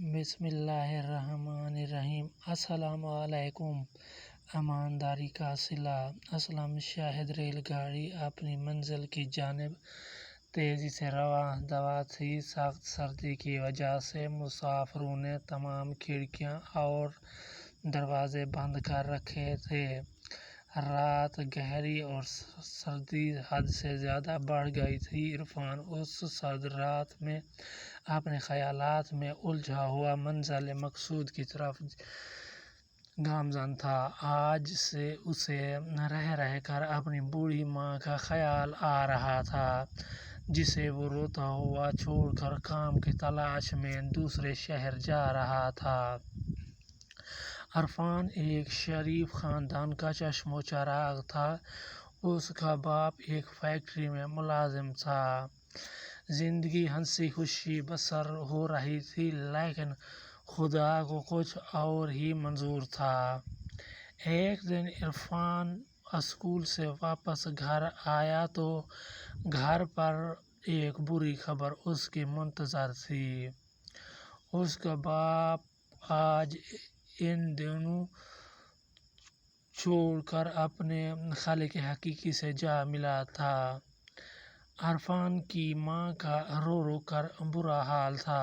بسم اللہ الرحمن الرحیم۔ السلام علیکم۔ ایمانداری کا صلہ۔ اسلم شاہد ریل گاڑی اپنی منزل کی جانب تیزی سے رواں تھی۔ سخت سردی کی وجہ سے مسافروں نے تمام کھڑکیاں اور دروازے بند کر رکھے تھے۔ رات گہری اور سردی حد سے زیادہ بڑھ گئی تھی۔ عرفان اس سرد رات میں اپنے خیالات میں الجھا ہوا منزل مقصود کی طرف گامزن تھا۔ آج اسے رہ کر اپنی بوڑھی ماں کا خیال آ رہا تھا، جسے وہ روتا ہوا چھوڑ کر کام کی تلاش میں دوسرے شہر جا رہا تھا۔ عرفان ایک شریف خاندان کا چشم و چراغ تھا۔ اس کا باپ ایک فیکٹری میں ملازم تھا۔ زندگی ہنسی خوشی بسر ہو رہی تھی، لیکن خدا کو کچھ اور ہی منظور تھا۔ ایک دن عرفان اسکول سے واپس گھر آیا تو گھر پر ایک بری خبر اس کی منتظر تھی۔ اس کا باپ آج ان دنوں چھوڑ کر اپنے خالق حقیقی سے جا ملا تھا۔ عرفان کی ماں کا رو رو کر برا حال تھا۔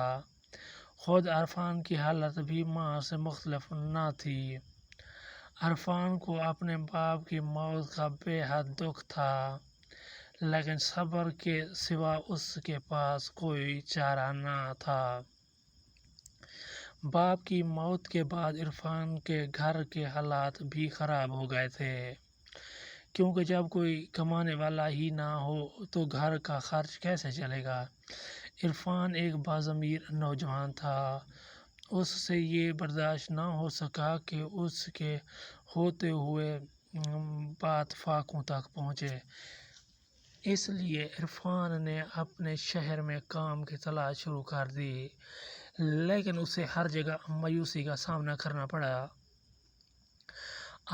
خود عرفان کی حالت بھی ماں سے مختلف نہ تھی۔ عرفان کو اپنے باپ کی موت کا بے حد دکھ تھا، لیکن صبر کے سوا اس کے پاس کوئی چارہ نہ تھا۔ باپ کی موت کے بعد عرفان کے گھر کے حالات بھی خراب ہو گئے تھے، کیونکہ جب کوئی کمانے والا ہی نہ ہو تو گھر کا خرچ کیسے چلے گا۔ عرفان ایک باضمیر نوجوان تھا۔ اس سے یہ برداشت نہ ہو سکا کہ اس کے ہوتے ہوئے بات فاقوں تک پہنچے۔ اس لیے عرفان نے اپنے شہر میں کام کی تلاش شروع کر دی، لیکن اسے ہر جگہ مایوسی کا سامنا کرنا پڑا۔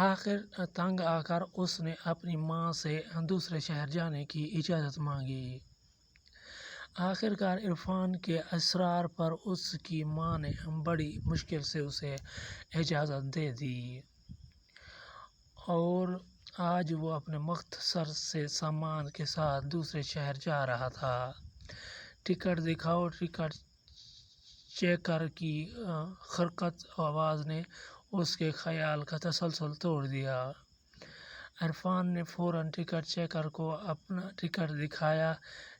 آخر تنگ آ کر اس نے اپنی ماں سے دوسرے شہر جانے کی اجازت مانگی۔ آخرکار عرفان کے اصرار پر اس کی ماں نے بڑی مشکل سے اسے اجازت دے دی، اور آج وہ اپنے مختصر سے سامان کے ساتھ دوسرے شہر جا رہا تھا۔ ٹکٹ دکھاؤ، ٹکٹ چیکر کی خرخرت آواز نے اس کے خیال کا تسلسل توڑ دیا۔ عرفان نے فوراً ٹکٹ چیکر کو اپنا ٹکٹ دکھایا۔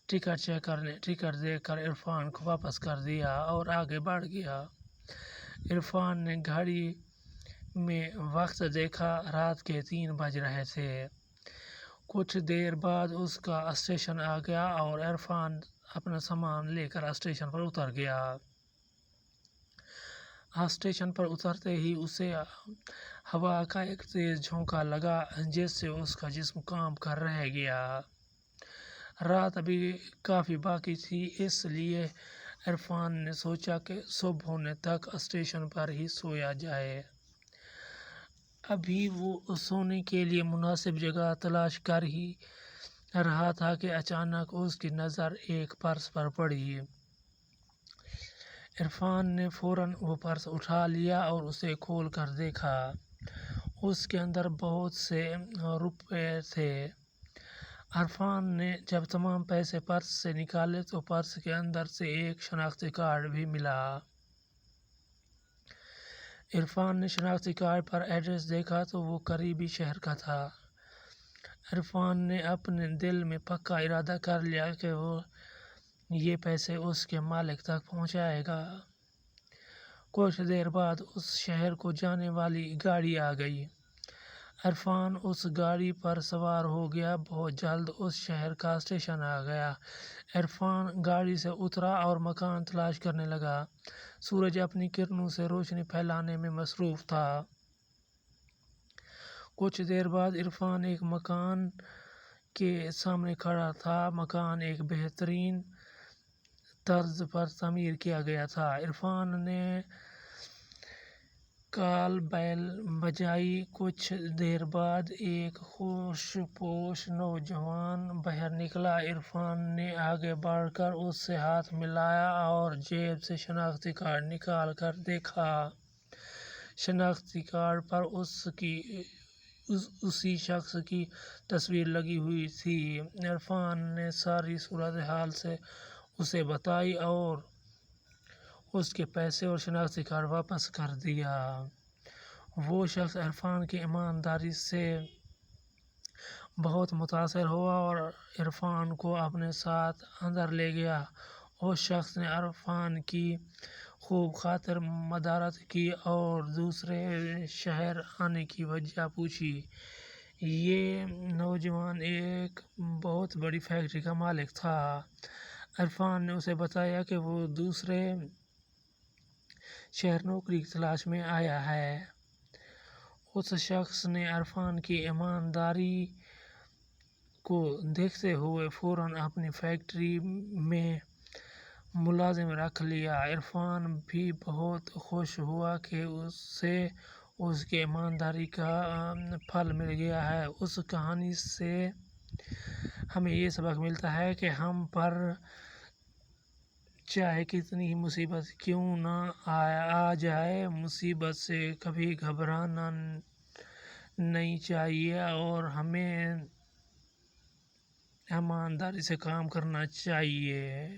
ٹکٹ چیکر نے ٹکٹ دیکھ کر عرفان کو واپس کر دیا اور آگے بڑھ گیا۔ عرفان نے گھڑی میں وقت دیکھا، رات کے 3 بج رہے تھے۔ کچھ دیر بعد اس کا اسٹیشن آ گیا اور عرفان اپنا سامان لے کر اسٹیشن پر اتر گیا۔ اسٹیشن پر اترتے ہی اسے ہوا کا ایک تیز جھونکا لگا، جس سے اس کا جسم کانپ کر رہ گیا۔ رات ابھی کافی باقی تھی، اس لیے عرفان نے سوچا کہ صبح ہونے تک اسٹیشن پر ہی سویا جائے۔ ابھی وہ سونے کے لیے مناسب جگہ تلاش کر ہی رہا تھا کہ اچانک اس کی نظر ایک پرس پر پڑی۔ عرفان نے فوراً وہ پرس اٹھا لیا اور اسے کھول کر دیکھا۔ اس کے اندر بہت سے روپے تھے۔ عرفان نے جب تمام پیسے پرس سے نکالے تو پرس کے اندر سے ایک شناختی کارڈ بھی ملا۔ عرفان نے شناختی کارڈ پر ایڈریس دیکھا تو وہ قریبی شہر کا تھا۔ عرفان نے اپنے دل میں پکا ارادہ کر لیا کہ وہ یہ پیسے اس کے مالک تک پہنچائے گا۔ کچھ دیر بعد اس شہر کو جانے والی گاڑی آ گئی۔ عرفان اس گاڑی پر سوار ہو گیا۔ بہت جلد اس شہر کا اسٹیشن آ گیا۔ عرفان گاڑی سے اترا اور مکان تلاش کرنے لگا۔ سورج اپنی کرنوں سے روشنی پھیلانے میں مصروف تھا۔ کچھ دیر بعد عرفان ایک مکان کے سامنے کھڑا تھا۔ مکان ایک بہترین طرز پر تعمیر کیا گیا تھا۔ عرفان نے کال بیل بجائی۔ کچھ دیر بعد ایک خوشپوش نوجوان باہر نکلا۔ عرفان نے آگے بڑھ کر اس سے ہاتھ ملایا اور جیب سے شناختی کارڈ نکال کر دیکھا۔ شناختی کارڈ پر اسی شخص کی تصویر لگی ہوئی تھی۔ عرفان نے ساری صورتحال اسے بتائی اور اس کے پیسے اور شناختی کارڈ واپس کر دیا۔ وہ شخص عرفان کی ایمانداری سے بہت متاثر ہوا اور عرفان کو اپنے ساتھ اندر لے گیا۔ اس شخص نے عرفان کی خوب خاطر مدارات کی اور دوسرے شہر آنے کی وجہ پوچھی۔ یہ نوجوان ایک بہت بڑی فیکٹری کا مالک تھا۔ عرفان نے اسے بتایا کہ وہ دوسرے شہر نوکری کی تلاش میں آیا ہے۔ اس شخص نے عرفان کی ایمانداری کو دیکھتے ہوئے فوراً اپنی فیکٹری میں ملازم رکھ لیا۔ عرفان بھی بہت خوش ہوا کہ اسے اس کی ایمانداری کا پھل مل گیا ہے۔ اس کہانی سے ہمیں یہ سبق ملتا ہے کہ ہم پر چاہے کتنی ہی مصیبت کیوں نہ آ جائے، مصیبت سے کبھی گھبرانا نہیں چاہیے اور ہمیں ایمانداری سے کام کرنا چاہیے۔